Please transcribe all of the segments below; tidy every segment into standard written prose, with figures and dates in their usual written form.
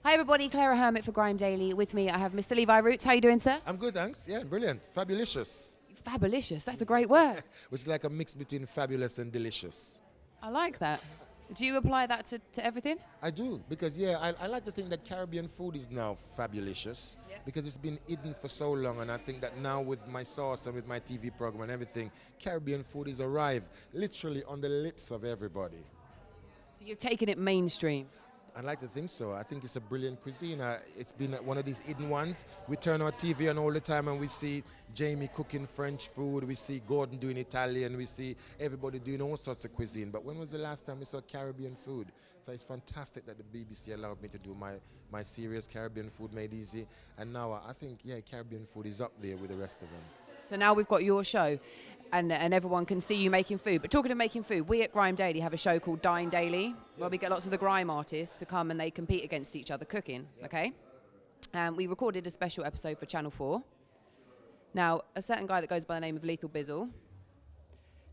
Hi everybody, Clara Hermit for Grime Daily. With me I have Mr. Levi Roots. How are you doing, sir? I'm good, thanks. Yeah, brilliant. Fabulicious. Fabulicious, that's a great word. Which is like a mix between fabulous and delicious. I like that. Do you apply that to everything? I do, because I like to think that Caribbean food is now fabulicious, because it's been hidden for so long, and I think that now with my sauce and with my TV program and everything, Caribbean food is arrived literally on the lips of everybody. So you've taken it mainstream. I like to think so. I think it's a brilliant cuisine. It's been one of these hidden ones. We turn our TV on all the time and we see Jamie cooking French food, we see Gordon doing Italian, we see everybody doing all sorts of cuisine. But when was the last time we saw Caribbean food? So it's fantastic that the BBC allowed me to do my series, Caribbean Food Made Easy. And now I think, yeah, Caribbean food is up there with the rest of them. So now we've got your show and everyone can see you making food. But talking of making food, we at Grime Daily have a show called Dine Daily, where we get lots of the grime artists to come and they compete against each other cooking, okay? And we recorded a special episode for Channel 4. Now, a certain guy that goes by the name of Lethal Bizzle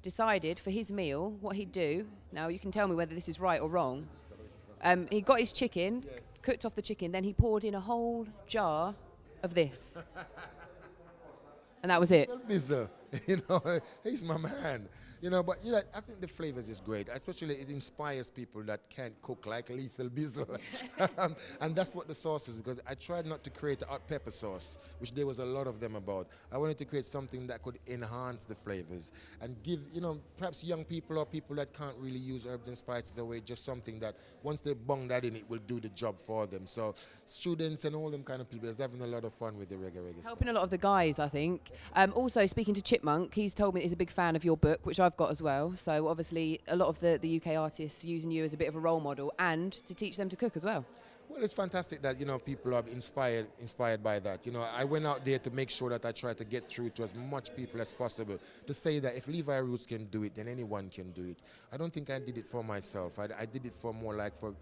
decided for his meal what he'd do. Now, you can tell me whether this is right or wrong. He got his chicken, cooked off the chicken, then he poured in a whole jar of this. And that was it. Bizzle, he's my man. But I think the flavors is great. Especially it inspires people that can't cook like Lethal Bizzle. And that's what the sauce is, because I tried not to create a hot pepper sauce, which there was a lot of them about. I wanted to create something that could enhance the flavors and give, perhaps young people or people that can't really use herbs and spices away, just something that once they bung that in, it will do the job for them. So students and all them kind of people is having a lot of fun with the reggae Helping a lot of the guys, I think. Also, speaking to Chipmunk, he's told me he's a big fan of your book, which I've got as well. So obviously a lot of the UK artists using you as a bit of a role model and to teach them to cook as well. Well, it's fantastic that, people are inspired by that. I went out there to make sure that I tried to get through to as much people as possible, to say that if Levi Roots can do it, then anyone can do it. I don't think I did it for myself. I did it for more like for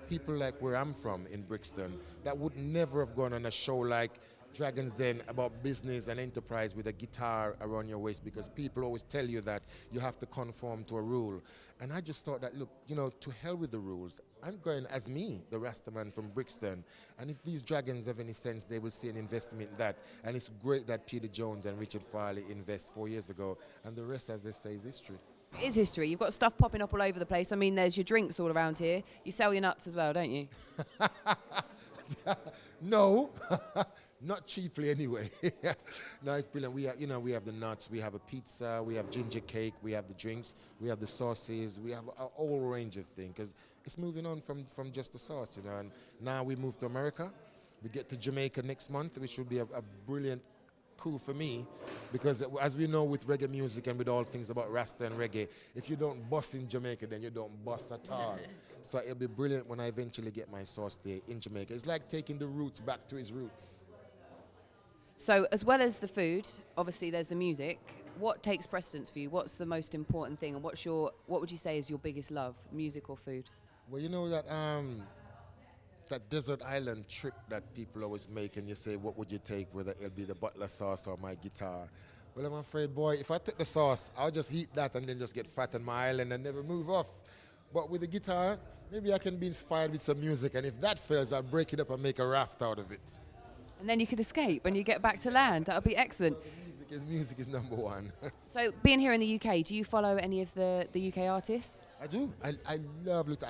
people like where I'm from in Brixton that would never have gone on a show like Dragon's Den about business and enterprise with a guitar around your waist, because people always tell you that you have to conform to a rule. And I just thought that, look, to hell with the rules. I'm going as me, the Rastaman from Brixton. And if these dragons have any sense, they will see an investment in that. And it's great that Peter Jones and Richard Farley invest 4 years ago. And the rest, as they say, is history. It is history. You've got stuff popping up all over the place. I mean, there's your drinks all around here. You sell your nuts as well, don't you? No, not cheaply anyway. No, it's brilliant. We have the nuts, we have a pizza, we have ginger cake, we have the drinks, we have the sauces, we have a whole range of things, because it's moving on from just the sauce, and now we move to America. We get to Jamaica next month, which will be a brilliant coup for me, because as we know with reggae music and with all things about Rasta and reggae, if you don't bust in Jamaica, then you don't bust at all. So it'll be brilliant when I eventually get my sauce there in Jamaica. It's like taking the roots back to its roots. So as well as the food, obviously there's the music. What takes precedence for you? What's the most important thing, and what would you say is your biggest love, music or food? Well, that desert island trip that people always make, and you say, what would you take, whether it'll be the butler sauce or my guitar? Well, I'm afraid, boy, if I took the sauce, I'll just eat that and then just get fat on my island and never move off. But with the guitar, maybe I can be inspired with some music, and if that fails, I'll break it up and make a raft out of it. And then you could escape when you get back to land. That would be excellent. Music is number one. So being here in the UK, do you follow any of the UK artists? I do. I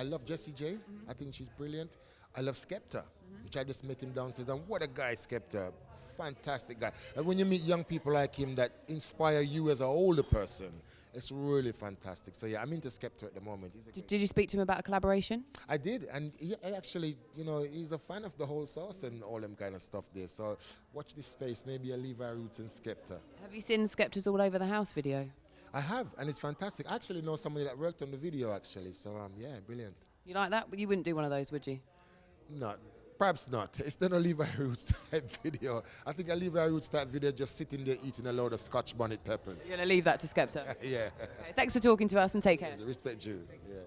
love Jessie J. I think she's brilliant. I love Skepta, which I just met him downstairs, and what a guy, Skepta. Fantastic guy. And when you meet young people like him that inspire you as an older person, it's really fantastic. So yeah, I'm into Skepta at the moment. Did you speak to him about a collaboration? I did, and he actually, he's a fan of the whole sauce and all them kind of stuff there. So watch this space, maybe a Levi Roots and Skepta. Have you seen Skepta's All Over the House video? I have, and it's fantastic. I actually know somebody that worked on the video actually, so yeah, brilliant. You like that? You wouldn't do one of those, would you? No, perhaps not. It's not a Levi Roots type video. I think a Levi Roots type video just sitting there eating a load of Scotch bonnet peppers. You're going to leave that to Skepta? Yeah. Okay, thanks for talking to us and take care. Respect you. Yeah.